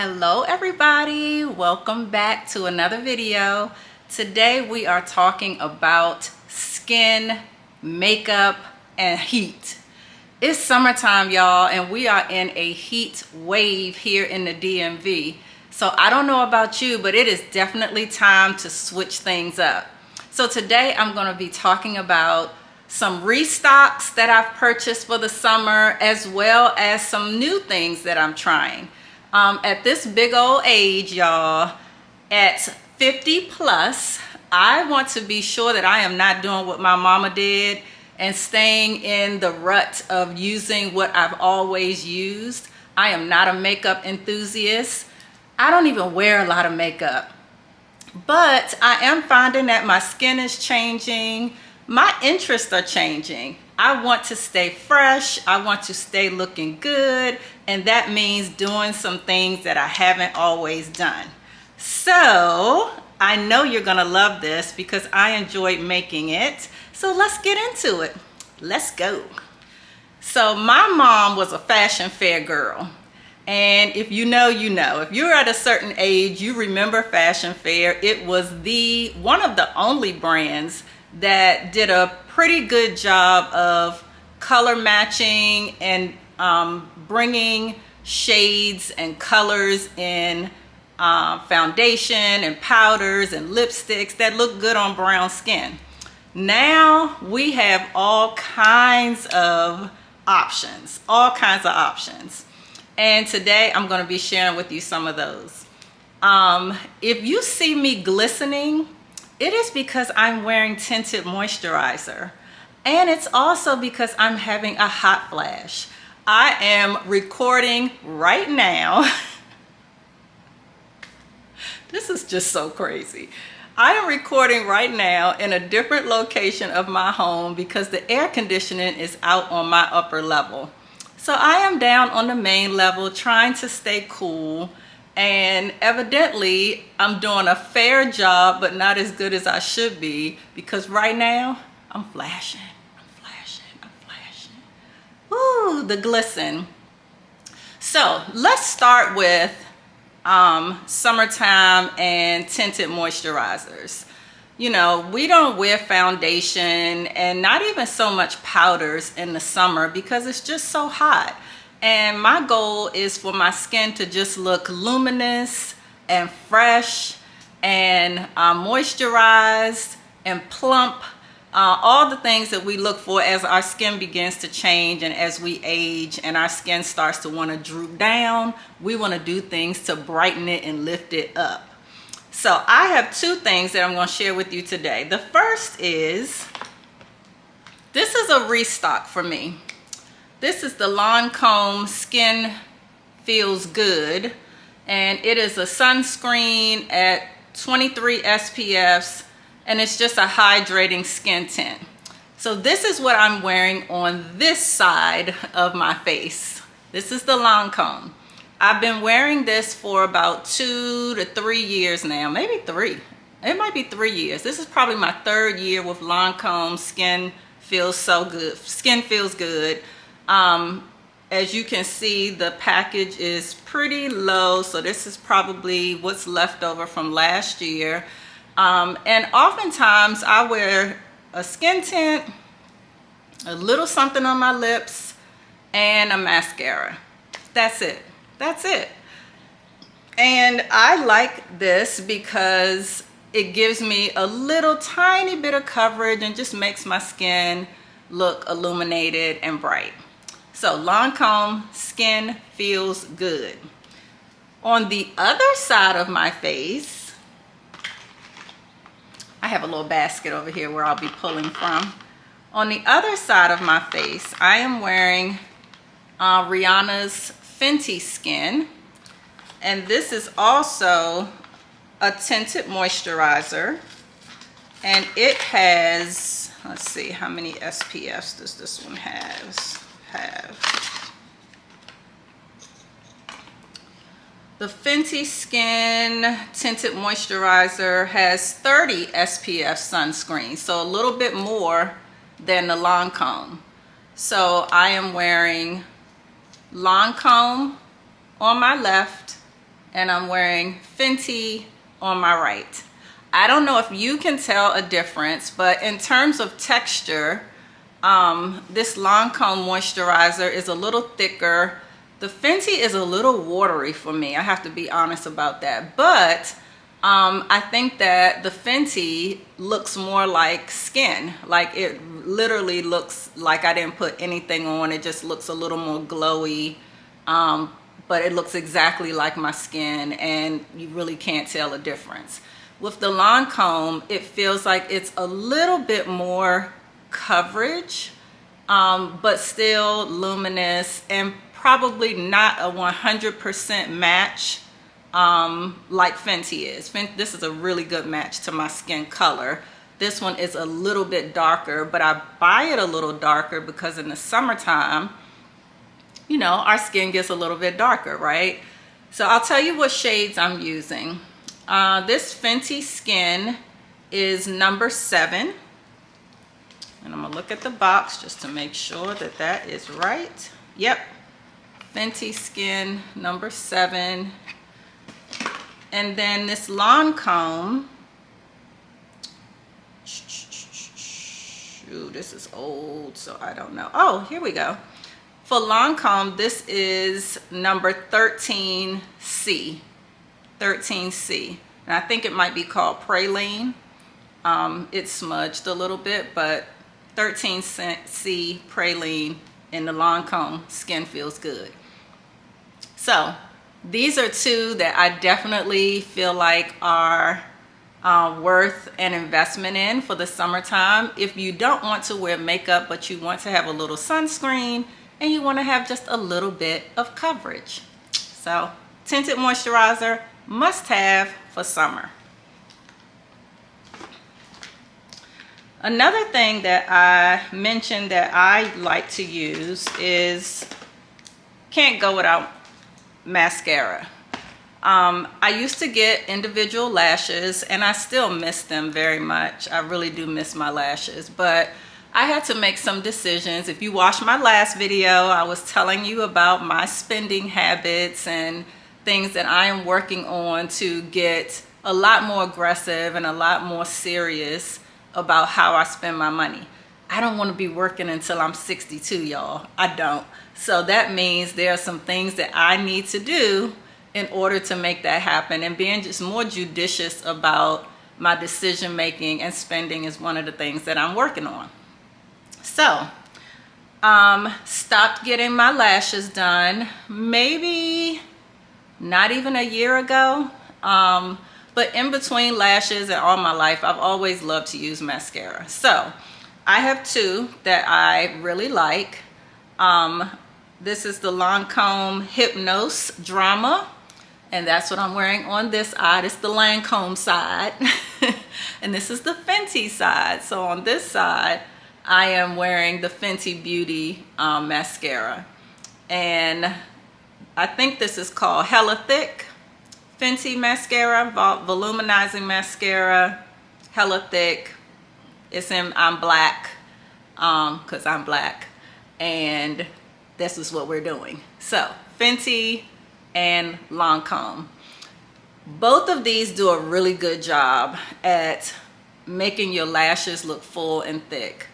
Hello everybody, welcome back to another video. Today we are talking about skin, makeup, and heat. It's summertime, y'all, and we are in a heat wave here in the DMV. So I don't know about you, but it is definitely time to switch things up. So today I'm going to be talking about some restocks that I've purchased for the summer, as well as some new things that I'm trying. At this big old age, y'all, at 50 plus, I want to be sure that I am not doing what my mama did and staying in the rut of using what I've always used. I am not a makeup enthusiast. I don't even wear a lot of makeup, but I am finding that my skin is changing. My interests are changing. I want to stay fresh. I want to stay looking good. And that means doing some things that I haven't always done. So I know you're gonna love this because I enjoyed making it. So let's get into it. Let's go. So my mom was a fashion fair girl. And if you know, you know. If you're at a certain age, you remember fashion fair. It was one of the only brands that did a pretty good job of color matching and bringing shades and colors in foundation and powders and lipsticks that look good on brown skin. Now we have all kinds of options, And today I'm going to be sharing with you some of those. If you see me glistening, it is because I'm wearing tinted moisturizer. And it's also because I'm having a hot flash. I am recording right now. This is just so crazy. I am recording right now in a different location of my home because the air conditioning is out on my upper level. So I am down on the main level trying to stay cool. And evidently, I'm doing a fair job, but not as good as I should be, because right now, I'm flashing. Ooh, the glisten. So let's start with summertime and tinted moisturizers. You know, we don't wear foundation and not even so much powders in the summer because it's just so hot. And my goal is for my skin to just look luminous and fresh and moisturized and plump. All the things that we look for as our skin begins to change and as we age and our skin starts to want to droop down. We want to do things to brighten it and lift it up. So I have two things that I'm going to share with you today. The first is, this is a restock for me. This is the Lancome Skin Feels Good, and it is a sunscreen at 23 SPFs, and it's just a hydrating skin tint. So this is what I'm wearing on this side of my face. This is the Lancome. I've been wearing this for about 2 to 3 years now, maybe 3. It might be 3 years. This is probably my third year with Lancome Skin Feels So Good. Skin Feels Good. As you can see, the package is pretty low, so this is probably what's left over from last year. And oftentimes I wear a skin tint, a little something on my lips, and a mascara. That's it. That's it. And I like this because it gives me a little tiny bit of coverage and just makes my skin look illuminated and bright. So Lancome Skin Feels Good. On the other side of my face, I have a little basket over here where I'll be pulling from. On the other side of my face, I am wearing Rihanna's Fenty Skin. And this is also a tinted moisturizer. And it has, let's see, how many SPFs does this one have? The Fenty Skin Tinted Moisturizer has 30 SPF sunscreen, so a little bit more than the Lancome. So I am wearing Lancome on my left and I'm wearing Fenty on my right. I don't know if you can tell a difference, but in terms of texture, this Lancome moisturizer is a little thicker. The Fenty is a little watery for me. I have to be honest about that. But I think that the Fenty looks more like skin. Like it literally looks like I didn't put anything on. It just looks a little more glowy. But it looks exactly like my skin, and you really can't tell a difference. With the Lancome, it feels like it's a little bit more coverage, but still luminous, and probably not a 100% match like Fenty is. This is a really good match to my skin color. This one is a little bit darker, but I buy it a little darker because in the summertime, you know, our skin gets a little bit darker, right? So I'll tell you what shades I'm using. This Fenty Skin is number 7. And I'm gonna look at the box just to make sure that that is right. Yep, Fenty Skin number 7. And then this Lancome, shoot, this is old, so I don't know. Oh, here we go. For Lancome, this is number 13C. 13C. And I think it might be called Praline. It's smudged a little bit, but 13C Praline in the Lancome Skin Feels Good. So these are two that I definitely feel like are worth an investment in for the summertime. If you don't want to wear makeup, but you want to have a little sunscreen, and you want to have just a little bit of coverage. So, tinted moisturizer, must have for summer. Another thing that I mentioned that I like to use is, can't go without mascara. I used to get individual lashes, and I still miss them very much. I really do miss my lashes, but I had to make some decisions. If you watched my last video, I was telling you about my spending habits and things that I am working on to get a lot more aggressive and a lot more serious about how I spend my money. I don't want to be working until I'm 62, y'all. I don't. So that means there are some things that I need to do in order to make that happen, and being just more judicious about my decision making and spending is one of the things that I'm working on. So, stopped getting my lashes done maybe not even a year ago. But in between lashes and all my life, I've always loved to use mascara. So, I have two that I really like. This is the Lancome Hypnose Drama, and that's what I'm wearing on this eye. It's the Lancome side, and this is the Fenty side. So on this side, I am wearing the Fenty Beauty mascara, and I think this is called Hella Thick Fenty mascara, volumizing mascara, Hella Thick. It's in, I'm black, because I'm black, and this is what we're doing. So Fenty and Lancome, both of these do a really good job at making your lashes look full and thick.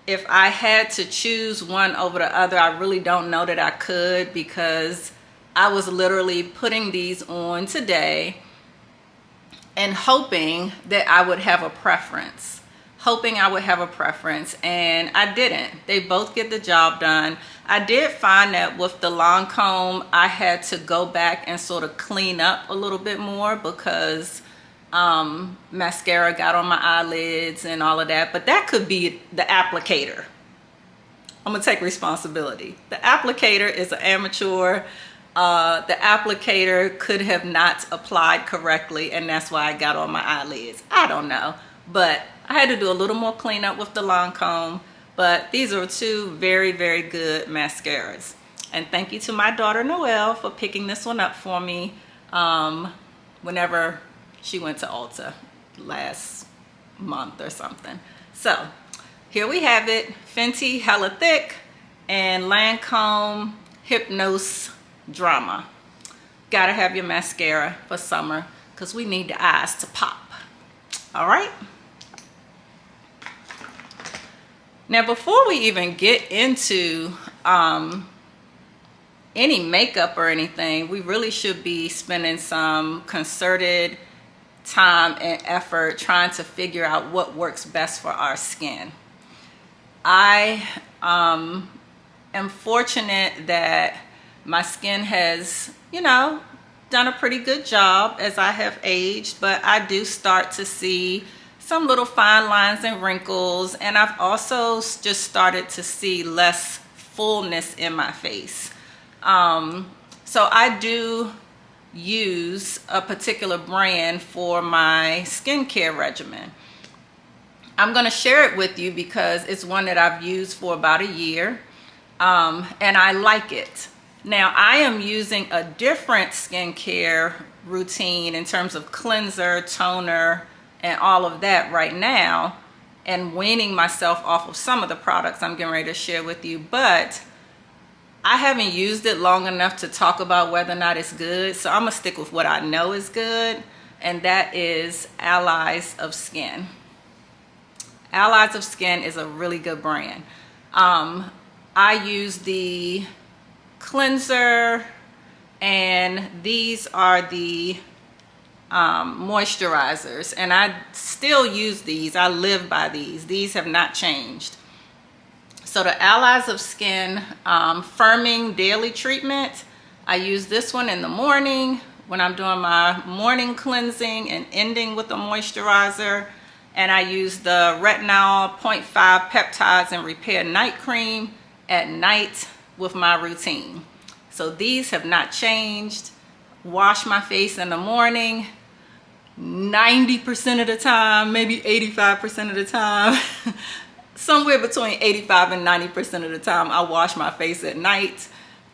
If I had to choose one over the other, I really don't know that I could, because I was literally putting these on today and hoping that I would have a preference. And I didn't. They both get the job done. I did find that with the Lancome, I had to go back and sort of clean up a little bit more, because mascara got on my eyelids and all of that. But that could be the applicator. I'm gonna take responsibility. The applicator is an amateur. The applicator could have not applied correctly, and that's why I got on my eyelids. I don't know, but I had to do a little more cleanup with the Lancome. But these are two very, very good mascaras. And thank you to my daughter Noelle for picking this one up for me whenever she went to Ulta last month or something. So here we have it, Fenty Hella Thick and Lancome Hypnose Drama. gotta have your mascara for summer because we need the eyes to pop. All right. Now, before we even get into any makeup or anything, we really should be spending some concerted time and effort trying to figure out what works best for our skin. I am fortunate that my skin has, done a pretty good job as I have aged, but I do start to see some little fine lines and wrinkles, and I've also just started to see less fullness in my face. So I do use a particular brand for my skincare regimen. I'm going to share it with you because it's one that I've used for about a year, and I like it. Now, I am using a different skincare routine in terms of cleanser, toner, and all of that right now, and weaning myself off of some of the products I'm getting ready to share with you, but I haven't used it long enough to talk about whether or not it's good, so I'm gonna stick with what I know is good, and that is Allies of Skin. Allies of Skin is a really good brand. I use the cleanser, and these are the moisturizers, and I still use these. I live by these. These have not changed. So the Allies of Skin firming daily treatment, I use this one in the morning when I'm doing my morning cleansing and ending with a moisturizer, and I use the retinol 0.5 peptides and repair night cream at night with my routine. So these have not changed. Wash my face in the morning 90% of the time, maybe 85% of the time. Somewhere between 85 and 90% of the time I wash my face at night,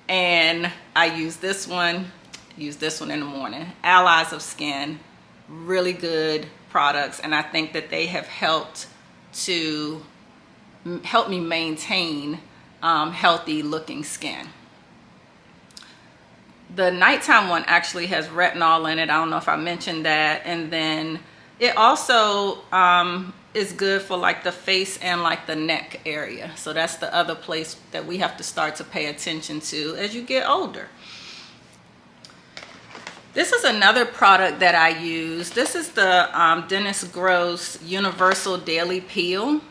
and I use this one in the morning. Allies of Skin, really good products, and I think that they have helped me maintain healthy looking skin. The nighttime one actually has retinol in it. I don't know if I mentioned that. And then it also is good for like the face and like the neck area. So that's the other place that we have to start to pay attention to as you get older. This is another product that I use. This is the Dennis Gross Universal Daily Peel.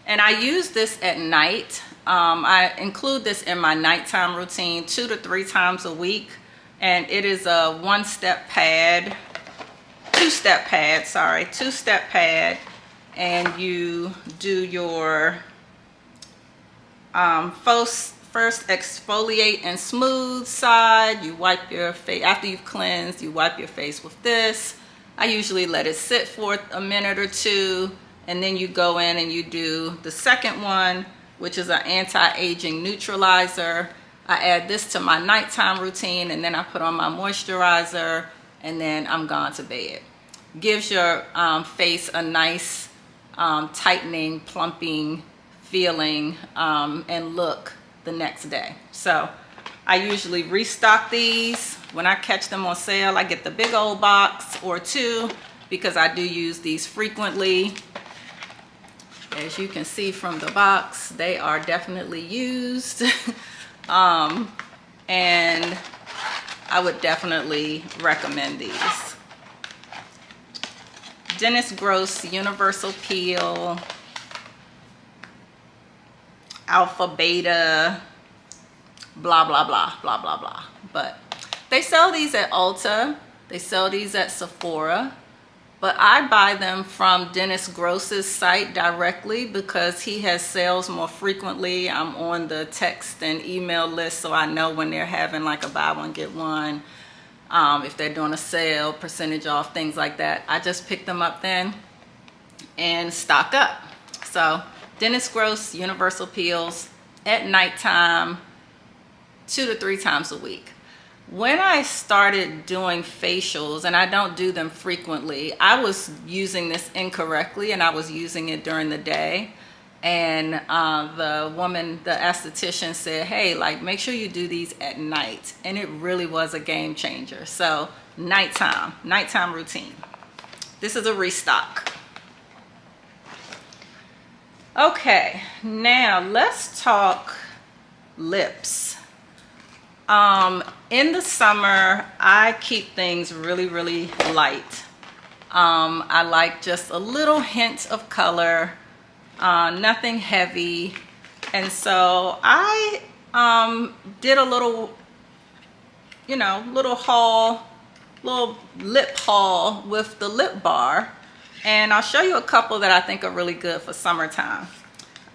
And I use this at night. I include this in my nighttime routine 2 to 3 times a week, and it is a two-step pad, and you do your first exfoliate and smooth side. You wipe your face after you've cleansed. You wipe your face with this. I usually let it sit for a minute or two, and then you go in and you do the second one, which is an anti-aging neutralizer. I add this to my nighttime routine, and then I put on my moisturizer, and then I'm gone to bed. Gives your face a nice tightening, plumping feeling and look the next day. So I usually restock these. When I catch them on sale, I get the big old box or 2 because I do use these frequently. As you can see from the box, they are definitely used. And I would definitely recommend these. Dennis Gross Universal Peel, Alpha, Beta, blah, blah, blah, blah, blah, blah. But they sell these at Ulta. They sell these at Sephora. But I buy them from Dennis Gross's site directly because he has sales more frequently. I'm on the text and email list, so I know when they're having like a buy one, get one. If they're doing a sale, percentage off, things like that. I just pick them up then and stock up. So Dennis Gross Universal Peels at nighttime 2 to 3 times a week. When I started doing facials, and I don't do them frequently, I was using this incorrectly, and I was using it during the day. And the woman, the esthetician, said, hey, like, make sure you do these at night. And it really was a game changer. So nighttime routine. This is a restock. Okay, now let's talk lips. In the summer, I keep things really, really light. I like just a little hint of color, nothing heavy. And so I did a little, little lip haul with the lip bar. And I'll show you a couple that I think are really good for summertime.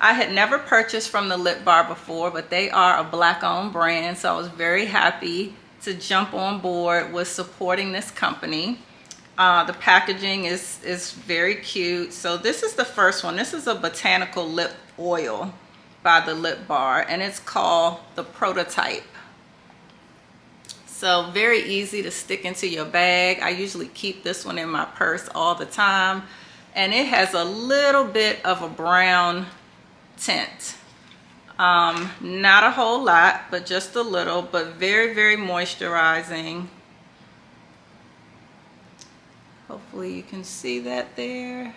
I had never purchased from the Lip Bar before, but they are a Black-owned brand, so I was very happy to jump on board with supporting this company. The packaging is very cute. So this is the first one. This is a botanical lip oil by the Lip Bar, and it's called the Prototype. So very easy to stick into your bag. I usually keep this one in my purse all the time, and it has a little bit of a brown tint. Not a whole lot, but just a little, but very, very moisturizing. Hopefully you can see that there.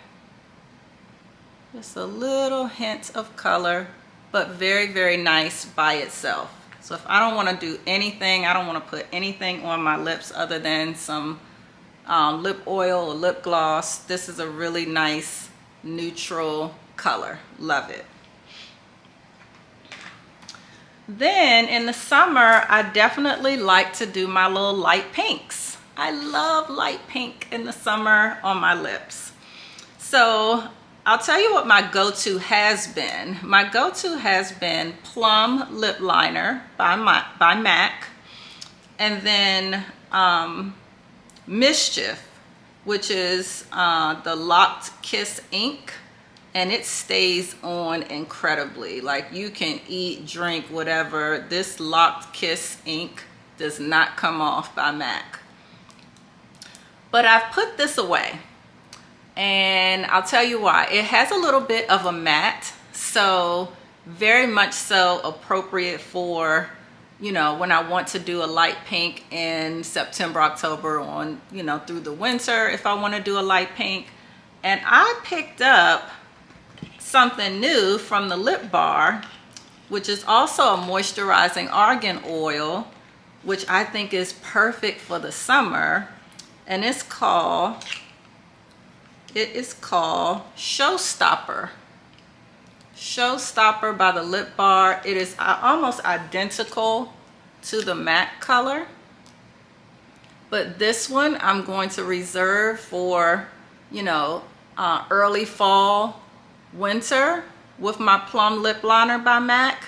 Just a little hint of color, but very, very nice by itself. So if I don't want to do anything, I don't want to put anything on my lips other than some lip oil or lip gloss, this is a really nice neutral color. Love it. Then in the summer, I definitely like to do my little light pinks. I love light pink in the summer on my lips. So I'll tell you what my go-to has been. My go-to has been Plum Lip Liner by MAC. And then Mischief, which is the Locked Kiss ink. And it stays on incredibly. Like, you can eat, drink, whatever. This Locked Kiss ink does not come off by MAC. But I've put this away. And I'll tell you why. It has a little bit of a matte. So very much so appropriate for, when I want to do a light pink in September, October, on, through the winter if I want to do a light pink. And I picked up something new from the Lip Bar, which is also a moisturizing argan oil, which I think is perfect for the summer. And it is called Showstopper. Showstopper by the Lip Bar. It is almost identical to the matte color, but this one I'm going to reserve for, early fall, winter with my Plum Lip Liner by MAC.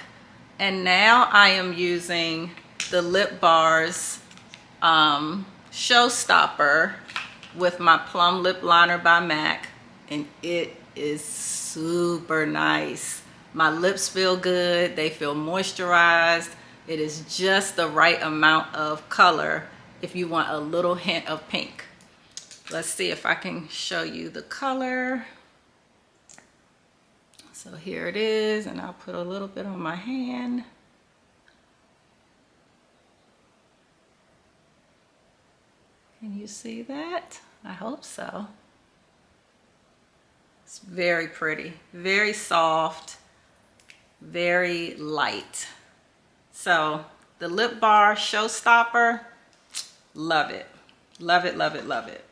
And now I am using the Lip Bar's Showstopper with my Plum Lip Liner by MAC, and it is super nice. My lips feel good, they feel moisturized. It is just the right amount of color if you want a little hint of pink. Let's see if I can show you the color. So here it is, and I'll put a little bit on my hand. Can you see that? I hope so. It's very pretty, very soft, very light. So the Lip Bar Showstopper, love it. Love it, love it, love it.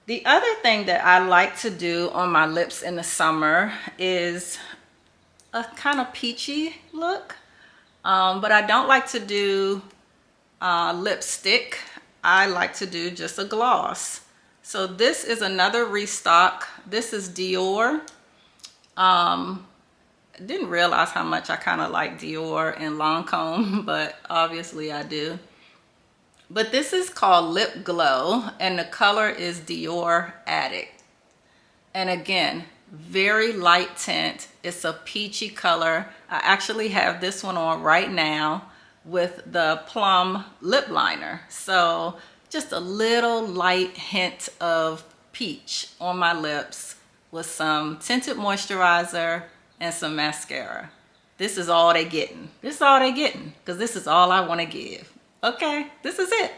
The other thing that I like to do on my lips in the summer is a kind of peachy look, but I don't like to do lipstick. I like to do just a gloss. So this is another restock. This is Dior. Didn't realize how much I kind of like Dior and Lancome, but obviously I do. But this is called Lip Glow, and the color is Dior Addict. And again, very light tint. It's a peachy color. I actually have this one on right now with the Plum Lip Liner. So just a little light hint of peach on my lips. with some tinted moisturizer and some mascara. This is all they getting. This is all they getting, because this is all I want to give. Okay, this is it.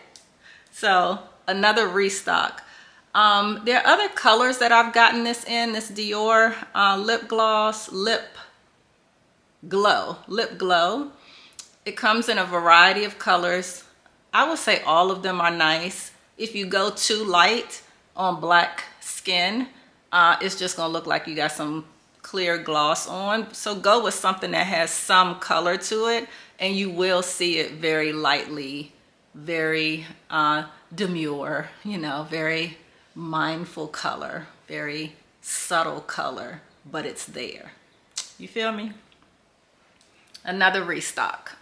So another restock. There are other colors that I've gotten this in, this Dior lip gloss, lip glow. It comes in a variety of colors. I would say all of them are nice. If you go too light on black skin, it's just gonna look like you got some clear gloss on. So go with something that has some color to it, and you will see it very lightly, very demure, you know, very mindful color, very subtle color, but it's there. You feel me? Another restock.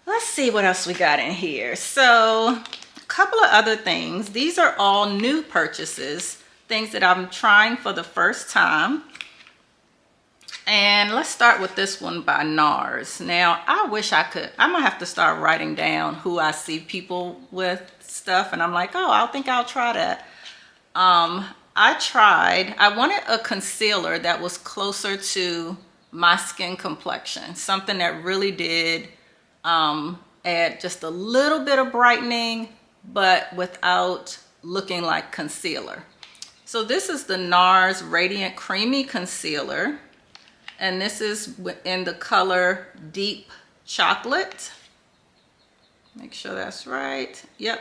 Let's see what else we got in here. So a couple of other things. These are all new purchases, things that I'm trying for the first time. And let's start with this one by NARS. Now, I wish I could. I'm gonna have to start writing down who I see people with stuff, and I'm like, oh, I think I'll try that. I wanted a concealer that was closer to my skin complexion, something that really did add just a little bit of brightening, but without looking like concealer. So this is the NARS Radiant Creamy Concealer, and this is in the color Deep Chocolate. Make sure that's right. Yep,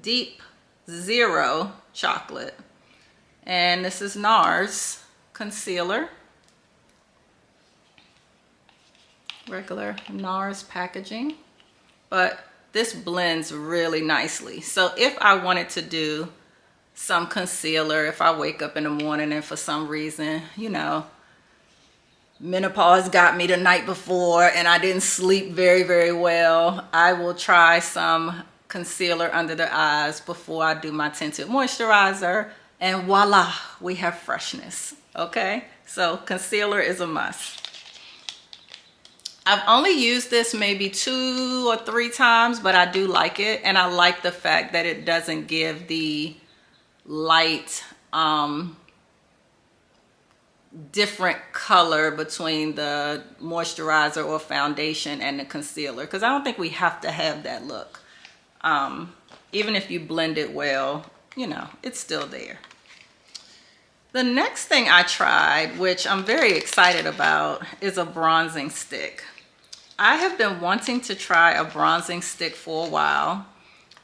Deep Zero Chocolate. And this is NARS concealer. Regular NARS packaging, but this blends really nicely. So if I wanted to do some concealer, if I wake up in the morning and for some reason, you know, menopause got me the night before and I didn't sleep very well, I will try some concealer under the eyes before I do my tinted moisturizer, and voila, we have freshness. Okay, so concealer is a must. I've only used this maybe 2 or 3 times, but I do like it, and I like the fact that it doesn't give the light different color between the moisturizer or foundation and the concealer, because I don't think we have to have that look. Even if you blend it well, you know, it's still there. The next thing I tried, which I'm very excited about, is a bronzing stick. I have been wanting to try a bronzing stick for a while.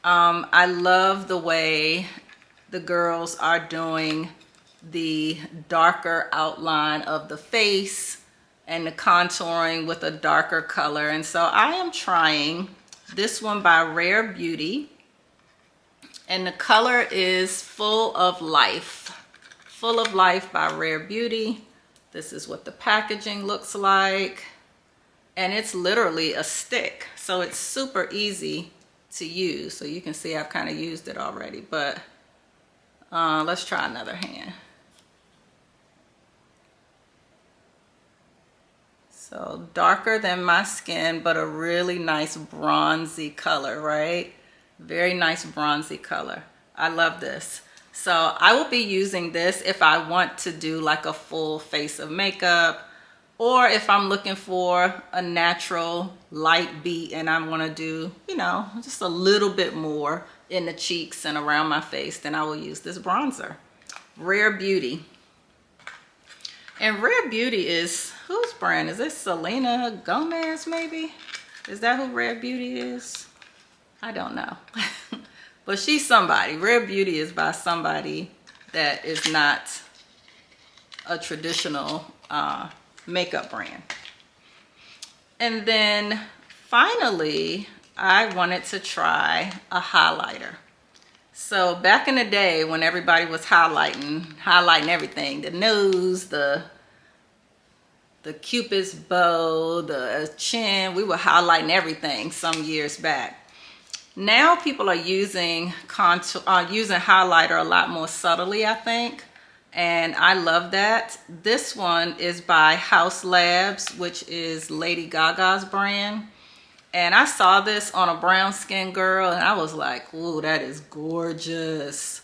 I love the way the girls are doing the darker outline of the face and the contouring with a darker color. And so I am trying this one by Rare Beauty. And the color is Full of Life. Full of Life by Rare Beauty. This is what the packaging looks like. And it's literally a stick, so it's super easy to use. So you can see I've kind of used it already, but let's try another hand. So darker than my skin, but a really nice bronzy color, right? Very nice bronzy color. I love this. So I will be using this if I want to do like a full face of makeup, or if I'm looking for a natural light beat and I want to do, you know, just a little bit more in the cheeks and around my face, then I will use this bronzer. Rare Beauty. And Rare Beauty is, whose brand? Is this Selena Gomez maybe? Is that who Rare Beauty is? I don't know. But she's somebody. Rare Beauty is by somebody that is not a traditional makeup brand. And then finally, I wanted to try a highlighter. So back in the day when everybody was highlighting everything, the nose, the Cupid's bow, the chin, we were highlighting everything some years back. Now people are using highlighter a lot more subtly, I think. And I love that. This one is by House Labs, which is Lady Gaga's brand. And I saw this on a brown skin girl and I was like, ooh, that is gorgeous.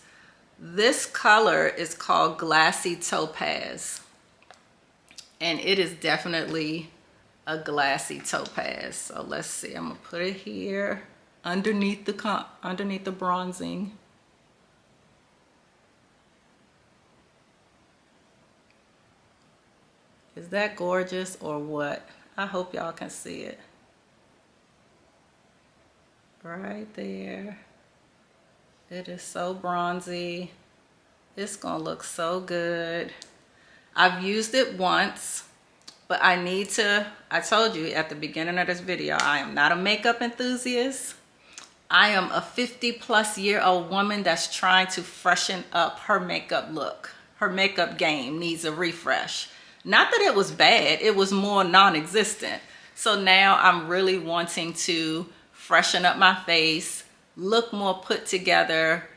This color is called Glassy Topaz, and it is definitely a glassy topaz. So let's see, I'm gonna put it here underneath the bronzing. Is that gorgeous or what? I hope y'all can see it. Right there. It is so bronzy. It's gonna look so good. I've used it once, but I told you at the beginning of this video, I am not a makeup enthusiast. I am a 50-plus-year-old woman that's trying to freshen up her makeup look. Her makeup game needs a refresh. Not that it was bad, it was more non-existent. So now I'm really wanting to freshen up my face, look more put together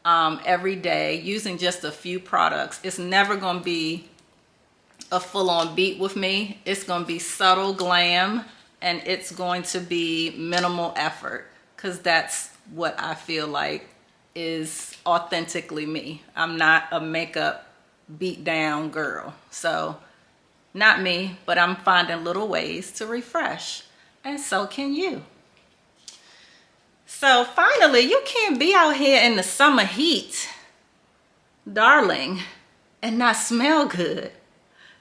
every day using just a few products. It's never gonna be a full-on beat with me. It's gonna be subtle glam, and it's going to be minimal effort, because that's what I feel like is authentically me. I'm not a makeup beat down girl. So not me, but I'm finding little ways to refresh, and so can you. So finally, you can't be out here in the summer heat, darling, and not smell good.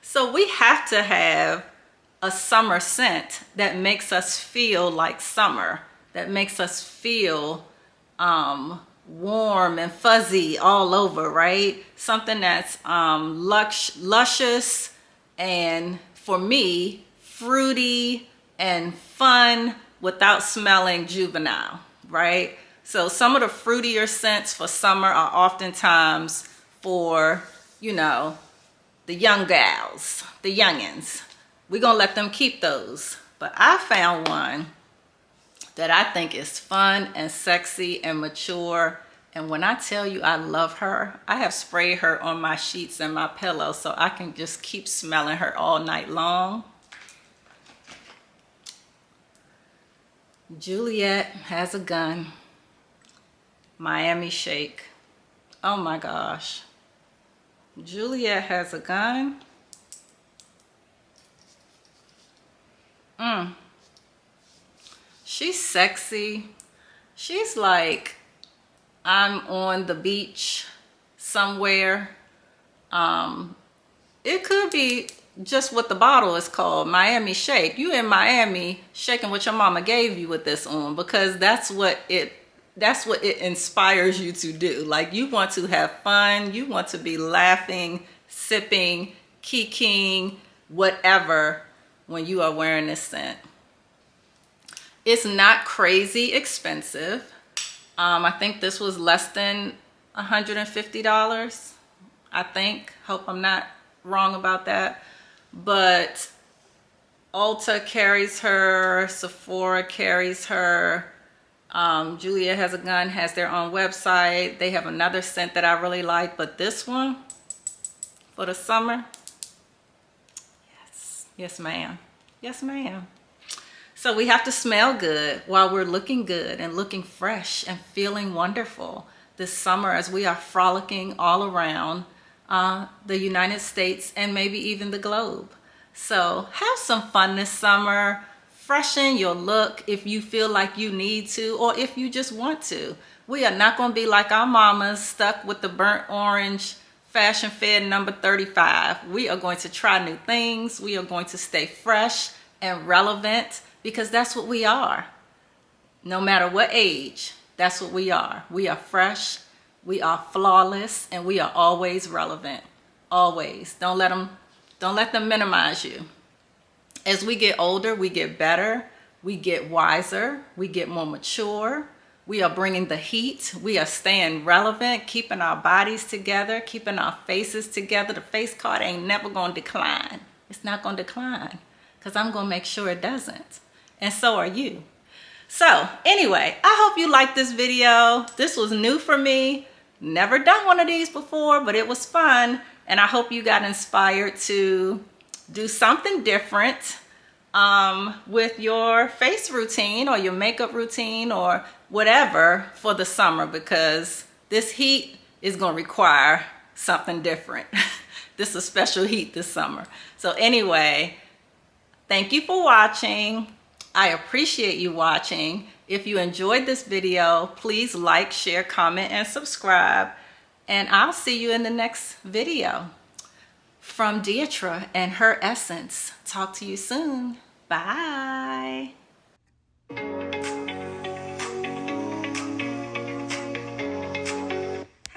So we have to have a summer scent that makes us feel like summer, that makes us feel warm and fuzzy all over, right? Something that's luscious, and for me, fruity and fun without smelling juvenile, right? So some of the fruitier scents for summer are oftentimes for, you know, the young gals, the youngins. We're gonna let them keep those. But I found one that I think is fun and sexy and mature. And when I tell you I love her, I have sprayed her on my sheets and my pillow so I can just keep smelling her all night long. Juliet Has a Gun, Miami Shake. Oh my gosh. Juliet Has a Gun. She's sexy. She's like, I'm on the beach somewhere. It could be just what the bottle is called, Miami Shake. You in Miami shaking what your mama gave you with this on, because that's what it inspires you to do. Like, you want to have fun, you want to be laughing, sipping, kikiing, whatever, when you are wearing this scent. It's not crazy expensive. I think this was less than $150, I think. Hope I'm not wrong about that. But Ulta carries her, Sephora carries her. Juliet Has a Gun has their own website. They have another scent that I really like, but this one for the summer, yes ma'am, yes ma'am. So we have to smell good while we're looking good and looking fresh and feeling wonderful this summer, as we are frolicking all around the United States and maybe even the globe. So have some fun this summer. Freshen your look if you feel like you need to, or if you just want to. We are not going to be like our mamas, stuck with the burnt orange Fashion Fed number 35. We are going to try new things. We are going to stay fresh and relevant, because that's what we are. No matter what age, that's what we are. We are fresh, we are flawless, and we are always relevant. Always. Don't let them minimize you. As we get older, we get better, we get wiser, we get more mature. We are bringing the heat. We are staying relevant, keeping our bodies together, keeping our faces together. The face card ain't never going to decline. It's not going to decline, because I'm going to make sure it doesn't. And so are you. So anyway, I hope you liked this video. This was new for me. Never done one of these before, but it was fun. And I hope you got inspired to do something different with your face routine or your makeup routine or whatever for the summer, because this heat is going to require something different. This is a special heat this summer. So anyway, thank you for watching. I appreciate you watching. If you enjoyed this video, please like, share, comment, and subscribe. And I'll see you in the next video. From Deidre and her essence. Talk to you soon. Bye.